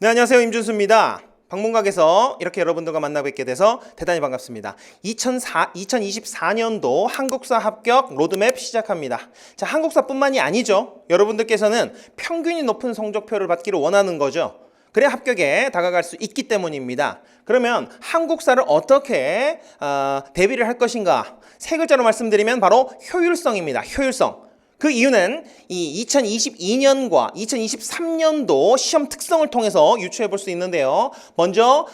네, 안녕하세요. 임준수입니다. 방문각에서 이렇게 여러분들과 만나 뵙게 돼서 대단히 반갑습니다. 2024년도 한국사 합격 로드맵 시작합니다. 자, 한국사뿐만이 아니죠. 여러분들께서는 평균이 높은 성적표를 받기를 원하는 거죠. 그래야 합격에 다가갈 수 있기 때문입니다. 그러면 한국사를 어떻게 대비를 할 것인가? 세 글자로 말씀드리면 바로 효율성입니다. 효율성. 그 이유는 이 2022년과 2023년도 시험 특성을 통해서 유추해 볼 수 있는데요. 먼저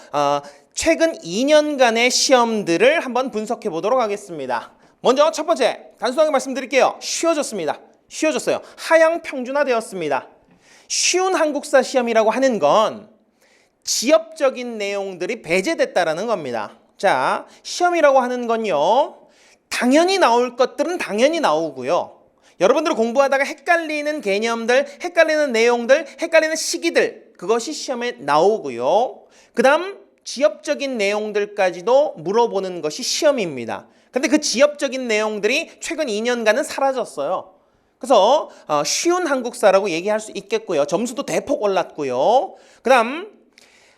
최근 2년간의 시험들을 한번 분석해 보도록 하겠습니다. 먼저 첫 번째, 단순하게 말씀드릴게요. 쉬워졌습니다. 쉬워졌어요. 하향 평준화되었습니다. 쉬운 한국사 시험이라고 하는 건 지엽적인 내용들이 배제됐다라는 겁니다. 자, 시험이라고 하는 건요, 당연히 나올 것들은 당연히 나오고요. 여러분들 공부하다가 헷갈리는 개념들, 헷갈리는 내용들, 헷갈리는 시기들, 그것이 시험에 나오고요. 그 다음 지엽적인 내용들까지도 물어보는 것이 시험입니다. 근데 그 지엽적인 내용들이 최근 2년간은 사라졌어요. 그래서 쉬운 한국사라고 얘기할 수 있겠고요. 점수도 대폭 올랐고요. 그 다음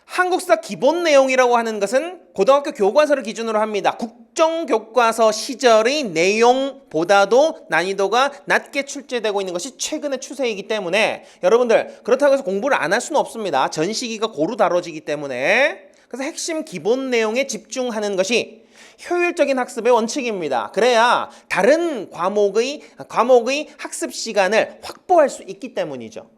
한국사 기본 내용이라고 하는 것은 고등학교 교과서를 기준으로 합니다. 국정교과서 시절의 내용보다도 난이도가 낮게 출제되고 있는 것이 최근의 추세이기 때문에 여러분들 그렇다고 해서 공부를 안 할 수는 없습니다. 전 시기가 고루 다뤄지기 때문에. 그래서 핵심 기본 내용에 집중하는 것이 효율적인 학습의 원칙입니다. 그래야 다른 과목의 학습 시간을 확보할 수 있기 때문이죠.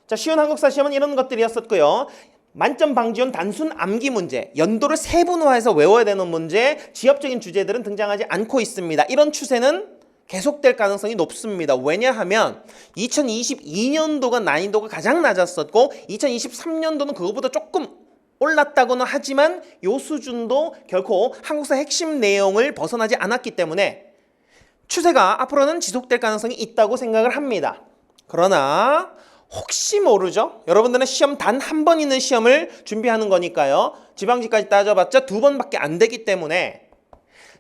자, 쉬운 한국사 시험은 이런 것들이었었고요. 만점 방지원 단순 암기 문제, 연도를 세분화해서 외워야 되는 문제, 지엽적인 주제들은 등장하지 않고 있습니다. 이런 추세는 계속될 가능성이 높습니다. 왜냐하면 2022년도가 난이도가 가장 낮았었고 2023년도는 그거보다 조금 올랐다고는 하지만 이 수준도 결코 한국사 핵심 내용을 벗어나지 않았기 때문에 추세가 앞으로는 지속될 가능성이 있다고 생각을 합니다. 그러나 혹시 모르죠? 여러분들은 시험 단 한 번 있는 시험을 준비하는 거니까요. 지방지까지 따져봤자 2번밖에 안 되기 때문에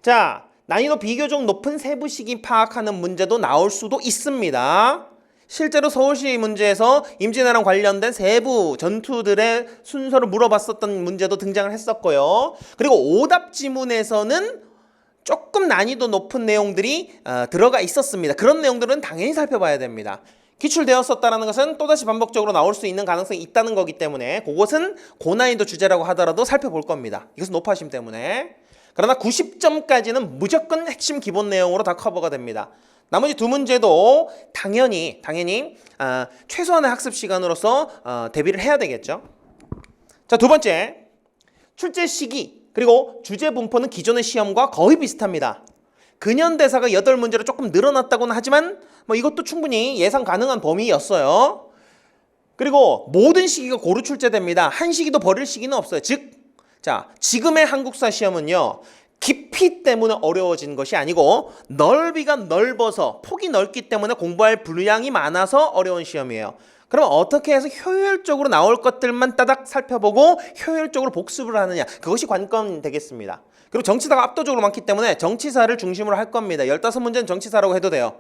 자, 난이도 비교적 높은 세부 시기 파악하는 문제도 나올 수도 있습니다. 실제로 서울시 문제에서 임진왜란 관련된 세부 전투들의 순서를 물어봤었던 문제도 등장을 했었고요. 그리고 오답 지문에서는 조금 난이도 높은 내용들이 들어가 있었습니다. 그런 내용들은 당연히 살펴봐야 됩니다. 기출되었었다는 것은 또다시 반복적으로 나올 수 있는 가능성이 있다는 거기 때문에 그것은 고난이도 주제라고 하더라도 살펴볼 겁니다. 이것은 높아심 때문에. 그러나 90점까지는 무조건 핵심 기본 내용으로 다 커버가 됩니다. 나머지 두 문제도 당연히 최소한의 학습 시간으로서 대비를 해야 되겠죠. 자, 두 번째, 출제 시기 그리고 주제 분포는 기존의 시험과 거의 비슷합니다. 근현대사가 8문제로 조금 늘어났다고는 하지만 이것도 충분히 예상 가능한 범위였어요. 그리고 모든 시기가 고루 출제됩니다. 한 시기도 버릴 시기는 없어요. 즉, 자, 지금의 한국사 시험은요, 깊이 때문에 어려워진 것이 아니고 넓이가 넓어서 폭이 넓기 때문에 공부할 분량이 많아서 어려운 시험이에요. 그럼 어떻게 해서 효율적으로 나올 것들만 따닥 살펴보고 효율적으로 복습을 하느냐, 그것이 관건 되겠습니다. 그리고 정치사가 압도적으로 많기 때문에 정치사를 중심으로 할 겁니다. 15문제는 정치사라고 해도 돼요.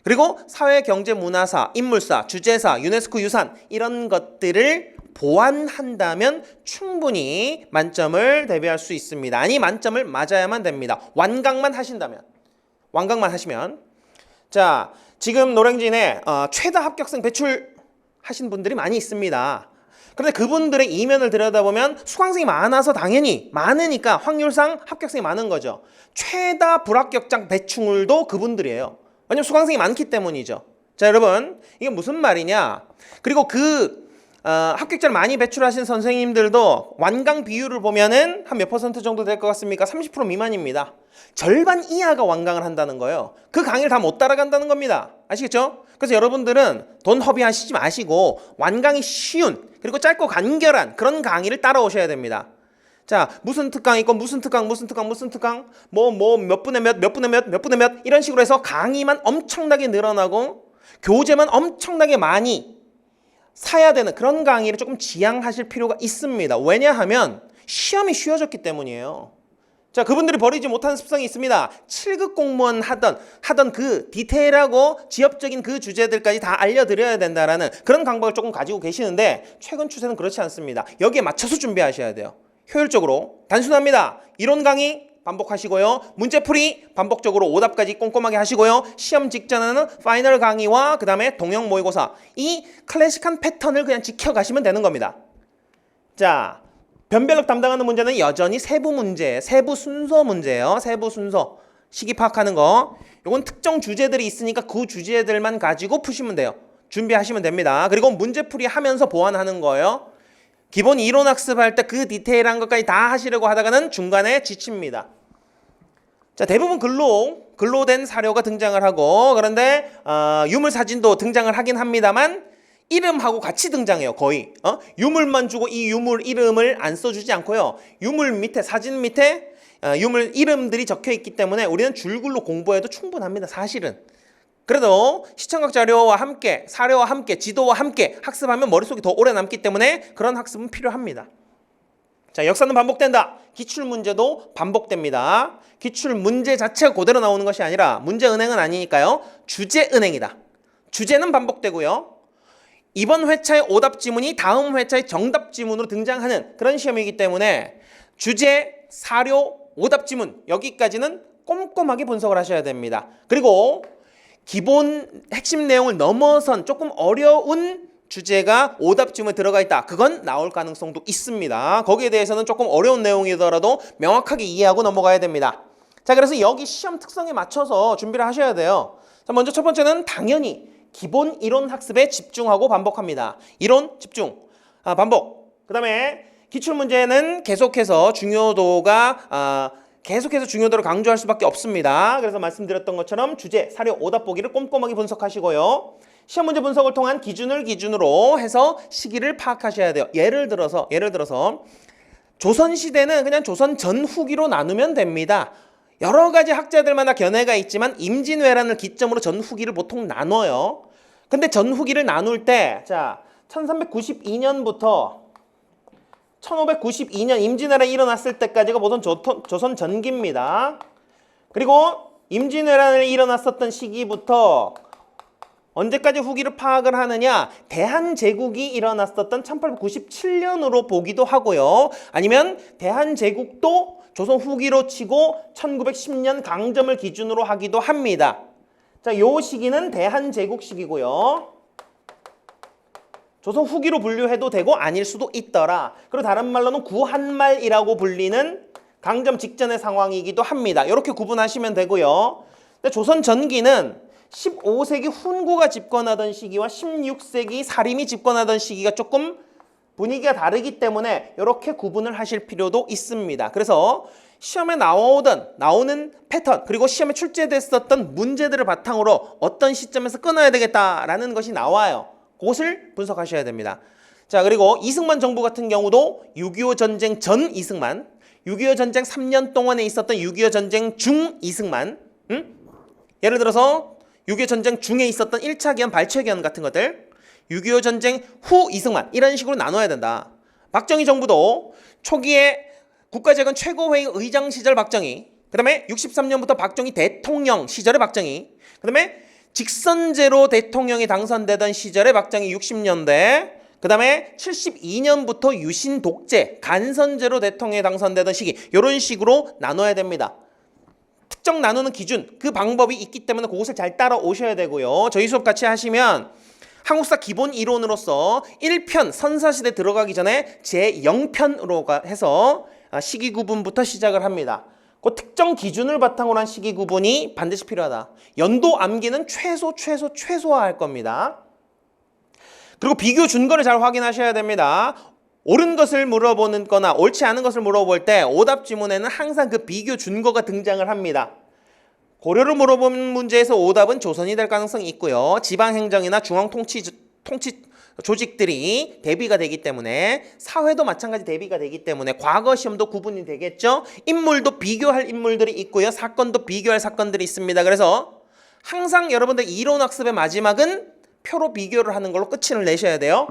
그리고 사회, 경제, 문화사, 인물사, 주제사, 유네스코 유산 이런 것들을 보완한다면 충분히 만점을 대비할 수 있습니다. 아니, 만점을 맞아야만 됩니다. 완강만 하시면. 자, 지금 노량진에 최다 합격생 배출하신 분들이 많이 있습니다. 그런데 그분들의 이면을 들여다보면 수강생이 많아서 당연히 많으니까 확률상 합격생이 많은 거죠. 최다 불합격자 배출도 그분들이에요. 왜냐면 수강생이 많기 때문이죠. 자, 여러분, 이게 무슨 말이냐? 그리고 합격자를 많이 배출하신 선생님들도 완강 비율을 보면은 한 몇 퍼센트 정도 될 것 같습니까? 30% 미만입니다. 절반 이하가 완강을 한다는 거예요. 그 강의를 다 못 따라간다는 겁니다. 아시겠죠? 그래서 여러분들은 돈 허비하시지 마시고 완강이 쉬운 그리고 짧고 간결한 그런 강의를 따라오셔야 됩니다. 자, 무슨 특강 있고 무슨 특강 몇 분에 몇 이런 식으로 해서 강의만 엄청나게 늘어나고 교재만 엄청나게 많이 사야 되는 그런 강의를 조금 지양하실 필요가 있습니다. 왜냐하면 시험이 쉬워졌기 때문이에요. 자, 그분들이 버리지 못하는 습성이 있습니다. 7급 공무원 하던 그 디테일하고 지엽적인 그 주제들까지 다 알려드려야 된다라는 그런 강박을 조금 가지고 계시는데 최근 추세는 그렇지 않습니다. 여기에 맞춰서 준비하셔야 돼요. 효율적으로 단순합니다. 이론 강의 반복하시고요. 문제풀이 반복적으로 오답까지 꼼꼼하게 하시고요. 시험 직전에는 파이널 강의와 그 다음에 동영 모의고사 이 클래식한 패턴을 그냥 지켜가시면 되는 겁니다. 자, 변별력 담당하는 문제는 여전히 세부 문제, 세부 순서 문제예요. 세부 순서 시기 파악하는 거. 이건 특정 주제들이 있으니까 그 주제들만 가지고 푸시면 돼요. 준비하시면 됩니다. 그리고 문제풀이 하면서 보완하는 거예요. 기본 이론 학습할 때 그 디테일한 것까지 다 하시려고 하다가는 중간에 지칩니다. 자, 대부분 글로 된 사료가 등장을 하고 그런데 유물 사진도 등장을 하긴 합니다만 이름하고 같이 등장해요. 거의 유물만 주고 이 유물 이름을 안 써주지 않고요. 유물 밑에 사진 밑에 유물 이름들이 적혀 있기 때문에 우리는 줄글로 공부해도 충분합니다. 사실은. 그래도 시청각 자료와 함께 사료와 함께 지도와 함께 학습하면 머릿속에 더 오래 남기 때문에 그런 학습은 필요합니다. 자, 역사는 반복된다. 기출문제도 반복됩니다. 기출문제 자체가 그대로 나오는 것이 아니라 문제은행은 아니니까요. 주제은행이다. 주제는 반복되고요. 이번 회차의 오답 지문이 다음 회차의 정답 지문으로 등장하는 그런 시험이기 때문에 주제, 사료, 오답 지문 여기까지는 꼼꼼하게 분석을 하셔야 됩니다. 그리고 기본 핵심 내용을 넘어선 조금 어려운 주제가 오답 지문에 들어가 있다. 그건 나올 가능성도 있습니다. 거기에 대해서는 조금 어려운 내용이더라도 명확하게 이해하고 넘어가야 됩니다. 자, 그래서 여기 시험 특성에 맞춰서 준비를 하셔야 돼요. 자, 먼저 첫 번째는 당연히 기본 이론 학습에 집중하고 반복합니다. 이론 집중, 반복. 그 다음에 기출문제는 계속해서 중요도를 강조할 수밖에 없습니다. 그래서 말씀드렸던 것처럼 주제, 사료, 오답 보기를 꼼꼼하게 분석하시고요. 시험 문제 분석을 통한 기준을 기준으로 해서 시기를 파악하셔야 돼요. 예를 들어서 조선시대는 그냥 조선 전후기로 나누면 됩니다. 여러 가지 학자들마다 견해가 있지만 임진왜란을 기점으로 전후기를 보통 나눠요. 근데 전후기를 나눌 때 자, 1392년부터 1592년 임진왜란이 일어났을 때까지가 보통 조선 전기입니다. 그리고 임진왜란이 일어났었던 시기부터 언제까지 후기를 파악을 하느냐? 대한제국이 일어났었던 1897년으로 보기도 하고요. 아니면 대한제국도 조선 후기로 치고 1910년 강점을 기준으로 하기도 합니다. 자, 요 시기는 대한제국 시기고요. 조선 후기로 분류해도 되고 아닐 수도 있더라. 그리고 다른 말로는 구한말이라고 불리는 강점 직전의 상황이기도 합니다. 이렇게 구분하시면 되고요. 근데 조선 전기는 15세기 훈구가 집권하던 시기와 16세기 사림이 집권하던 시기가 조금 분위기가 다르기 때문에 이렇게 구분을 하실 필요도 있습니다. 그래서 시험에 나오는 패턴 그리고 시험에 출제됐었던 문제들을 바탕으로 어떤 시점에서 끊어야 되겠다라는 것이 나와요. 그것을 분석하셔야 됩니다. 자, 그리고 이승만 정부 같은 경우도 6.25 전쟁 전 이승만, 6.25 전쟁 3년 동안에 있었던 6.25 전쟁 중 이승만, 예를 들어서 6.25 전쟁 중에 있었던 1차 기원, 발췌 기원 같은 것들, 6.25 전쟁 후 이승만 이런 식으로 나눠야 된다. 박정희 정부도 초기에 국가재건 최고회의 의장 시절 박정희, 그 다음에 63년부터 박정희 대통령 시절의 박정희, 그 다음에 직선제로 대통령이 당선되던 시절의 박정희 60년대, 그 다음에 72년부터 유신 독재, 간선제로 대통령이 당선되던 시기 이런 식으로 나눠야 됩니다. 특정 나누는 기준, 그 방법이 있기 때문에 그것을 잘 따라오셔야 되고요. 저희 수업 같이 하시면 한국사 기본 이론으로서 1편 선사시대 들어가기 전에 제0편으로 해서 시기 구분부터 시작을 합니다. 그 특정 기준을 바탕으로 한 시기 구분이 반드시 필요하다. 연도 암기는 최소화할 겁니다. 그리고 비교 준거를 잘 확인하셔야 됩니다. 옳은 것을 물어보는 거나 옳지 않은 것을 물어볼 때 오답 지문에는 항상 그 비교 준거가 등장을 합니다. 고려를 물어본 문제에서 오답은 조선이 될 가능성이 있고요. 지방행정이나 중앙통치 조직들이 대비가 되기 때문에 사회도 마찬가지 대비가 되기 때문에 과거 시험도 구분이 되겠죠. 인물도 비교할 인물들이 있고요. 사건도 비교할 사건들이 있습니다. 그래서 항상 여러분들 이론학습의 마지막은 표로 비교를 하는 걸로 끝을 내셔야 돼요.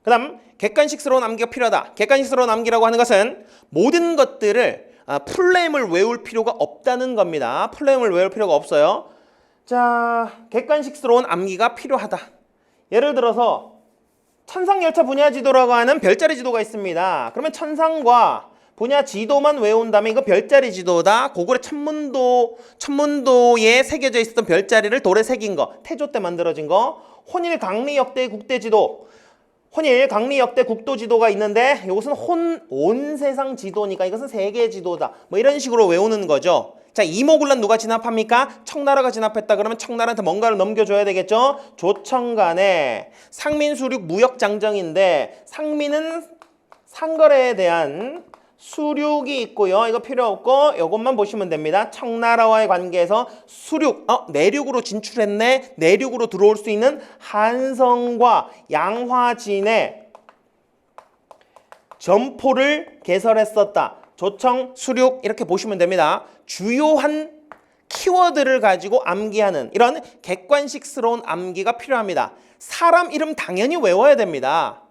그 다음 객관식스러운 암기가 필요하다. 객관식스러운 암기라고 하는 것은 모든 것들을 풀네임을 외울 필요가 없다는 겁니다. 풀네임을 외울 필요가 없어요. 자, 객관식스러운 암기가 필요하다. 예를 들어서 천상열차 분야지도라고 하는 별자리 지도가 있습니다. 그러면 천상과 분야 지도만 외운다면 이거 별자리 지도다. 고구려 천문도에 새겨져 있었던 별자리를 돌에 새긴 거, 태조 때 만들어진 거. 혼일 강리 역대 국대 지도, 혼일 강리 역대 국도 지도가 있는데 이것은 온 세상 지도니까 이것은 세계 지도다. 뭐 이런 식으로 외우는 거죠. 자, 이모군란 누가 진압합니까? 청나라가 진압했다 그러면 청나라한테 뭔가를 넘겨줘야 되겠죠. 조청 간에 상민수륙 무역장정인데 상민은 상거래에 대한 수륙이 있고요. 이거 필요 없고 이것만 보시면 됩니다. 청나라와의 관계에서 수륙, 내륙으로 진출했네. 내륙으로 들어올 수 있는 한성과 양화진의 점포를 개설했었다. 조청, 수륙 이렇게 보시면 됩니다. 주요한 키워드를 가지고 암기하는 이런 객관식스러운 암기가 필요합니다. 사람 이름 당연히 외워야 됩니다.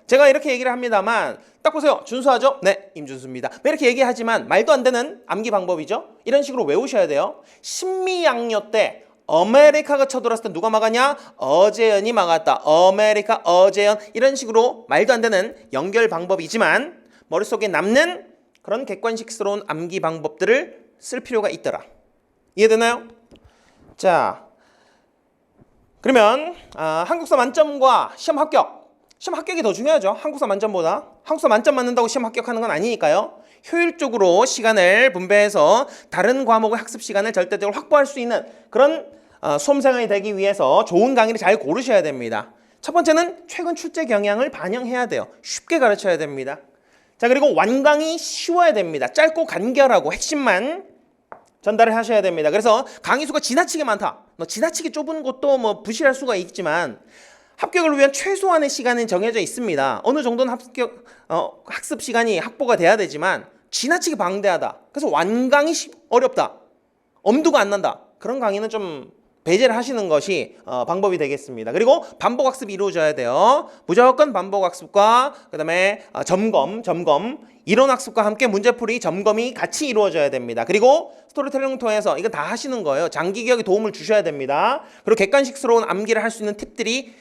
제가 이렇게 얘기를 합니다만 딱 보세요. 준수하죠? 네, 임준수입니다. 이렇게 얘기하지만 말도 안 되는 암기 방법이죠. 이런 식으로 외우셔야 돼요. 신미양요 때 아메리카가 쳐들어왔을 때 누가 막았냐? 어재현이 막았다. 아메리카, 어재현 이런 식으로 말도 안 되는 연결 방법이지만 머릿속에 남는 그런 객관식스러운 암기 방법들을 쓸 필요가 있더라. 이해되나요? 자, 그러면 한국사 만점과 시험 합격. 시험 합격이 더 중요하죠. 한국사 만점보다. 한국사 만점 맞는다고 시험 합격하는 건 아니니까요. 효율적으로 시간을 분배해서 다른 과목의 학습 시간을 절대적으로 확보할 수 있는 그런 수험생활이 되기 위해서 좋은 강의를 잘 고르셔야 됩니다. 첫 번째는 최근 출제 경향을 반영해야 돼요. 쉽게 가르쳐야 됩니다. 자, 그리고 완강이 쉬워야 됩니다. 짧고 간결하고 핵심만 전달을 하셔야 됩니다. 그래서 강의 수가 지나치게 많다. 지나치게 좁은 것도 뭐 부실할 수가 있지만 합격을 위한 최소한의 시간은 정해져 있습니다. 어느 정도는 학습 시간이 확보가 돼야 되지만 지나치게 방대하다. 그래서 완강이 어렵다. 엄두가 안 난다. 그런 강의는 좀 배제를 하시는 것이 방법이 되겠습니다. 그리고 반복학습이 이루어져야 돼요. 무조건 반복학습과 그다음에 점검, 이론학습과 함께 문제풀이, 점검이 같이 이루어져야 됩니다. 그리고 스토리텔링을 통해서 이거 다 하시는 거예요. 장기기억에 도움을 주셔야 됩니다. 그리고 객관식스러운 암기를 할 수 있는 팁들이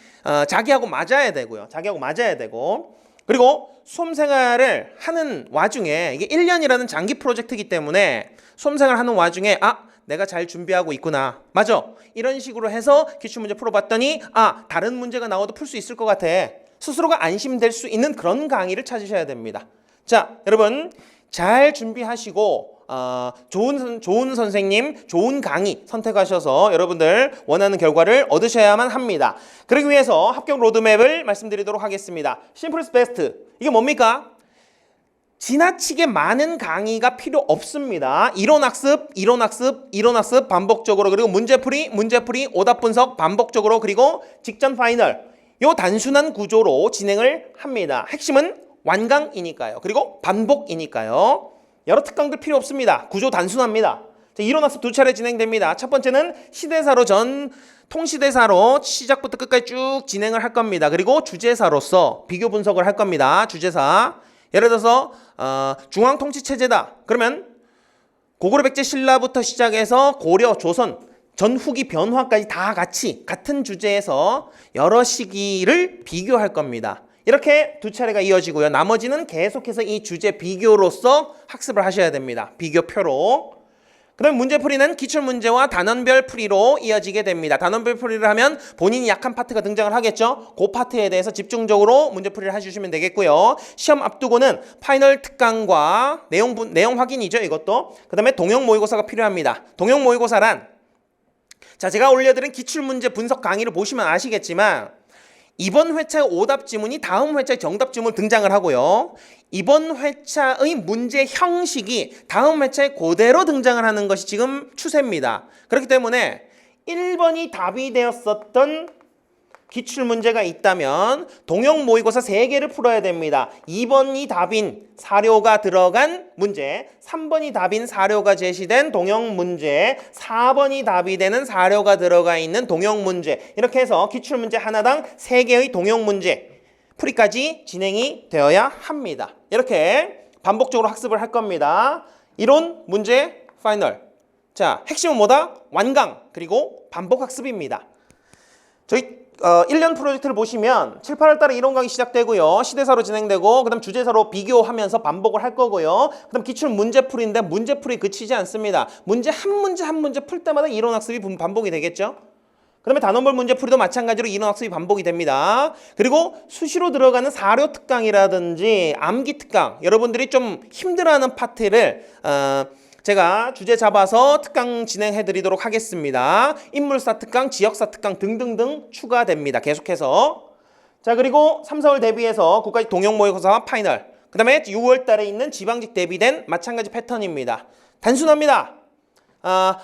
자기하고 맞아야 되고요. 자기하고 맞아야 되고 그리고 수험생활을 하는 와중에 이게 1년이라는 장기 프로젝트이기 때문에 수험생활을 하는 와중에 내가 잘 준비하고 있구나. 맞아. 이런 식으로 해서 기출문제 풀어봤더니 다른 문제가 나와도 풀 수 있을 것 같아. 스스로가 안심될 수 있는 그런 강의를 찾으셔야 됩니다. 자, 여러분 잘 준비하시고 좋은 선생님, 좋은 강의 선택하셔서 여러분들 원하는 결과를 얻으셔야만 합니다. 그러기 위해서 합격 로드맵을 말씀드리도록 하겠습니다. 심플스 베스트. 이게 뭡니까? 지나치게 많은 강의가 필요 없습니다. 이론학습 반복적으로 그리고 문제풀이, 오답 분석 반복적으로 그리고 직전 파이널 요 단순한 구조로 진행을 합니다. 핵심은 완강이니까요. 그리고 반복이니까요. 여러 특강들 필요 없습니다. 구조 단순합니다. 이론학습 2차례 진행됩니다. 첫 번째는 시대사로 통시대사로 시작부터 끝까지 쭉 진행을 할 겁니다. 그리고 주제사로서 비교 분석을 할 겁니다. 주제사. 예를 들어서 중앙통치체제다. 그러면 고구려 백제 신라부터 시작해서 고려, 조선, 전후기 변화까지 다 같이 같은 주제에서 여러 시기를 비교할 겁니다. 이렇게 2차례가 이어지고요. 나머지는 계속해서 이 주제 비교로서 학습을 하셔야 됩니다. 비교표로. 그 다음에 문제풀이는 기출문제와 단원별 풀이로 이어지게 됩니다. 단원별 풀이를 하면 본인이 약한 파트가 등장을 하겠죠. 그 파트에 대해서 집중적으로 문제풀이를 해주시면 되겠고요. 시험 앞두고는 파이널 특강과 내용 확인이죠. 이것도. 그 다음에 동형 모의고사가 필요합니다. 동형 모의고사란 제가 올려드린 기출문제 분석 강의를 보시면 아시겠지만 이번 회차의 오답 지문이 다음 회차의 정답 지문 등장을 하고요. 이번 회차의 문제 형식이 다음 회차에 그대로 등장을 하는 것이 지금 추세입니다. 그렇기 때문에 1번이 답이 되었었던 기출문제가 있다면 동형 모의고사 3개를 풀어야 됩니다. 2번이 답인 사료가 들어간 문제, 3번이 답인 사료가 제시된 동형 문제, 4번이 답이 되는 사료가 들어가 있는 동형 문제 이렇게 해서 기출문제 하나당 3개의 동형 문제 풀이까지 진행이 되어야 합니다. 이렇게 반복적으로 학습을 할 겁니다. 이론, 문제, 파이널. 자, 핵심은 뭐다? 완강, 그리고 반복 학습입니다. 저희 1년 프로젝트를 보시면 7, 8월 달에 이론 강의 시작되고요. 시대사로 진행되고 그다음 주제사로 비교하면서 반복을 할 거고요. 그다음 기출 문제풀이인데 문제풀이 그치지 않습니다. 문제 한 문제 풀 때마다 이론 학습이 반복이 되겠죠. 그다음에 단원별 문제풀이도 마찬가지로 이론 학습이 반복이 됩니다. 그리고 수시로 들어가는 사료 특강이라든지 암기 특강, 여러분들이 좀 힘들어하는 파트를 제가 주제 잡아서 특강 진행해 드리도록 하겠습니다. 인물사 특강, 지역사 특강 등등등 추가됩니다. 계속해서. 자, 그리고 3, 4월 대비해서 국가직 동형 모의고사 파이널. 그 다음에 6월 달에 있는 지방직 대비된 마찬가지 패턴입니다. 단순합니다.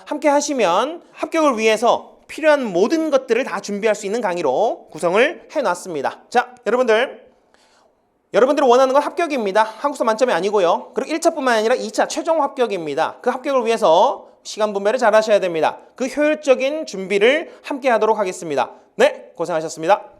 함께 하시면 합격을 위해서 필요한 모든 것들을 다 준비할 수 있는 강의로 구성을 해놨습니다. 자, 여러분들이 원하는 건 합격입니다. 한국사 만점이 아니고요. 그리고 1차뿐만 아니라 2차 최종 합격입니다. 그 합격을 위해서 시간 분배를 잘 하셔야 됩니다. 그 효율적인 준비를 함께 하도록 하겠습니다. 네, 고생하셨습니다.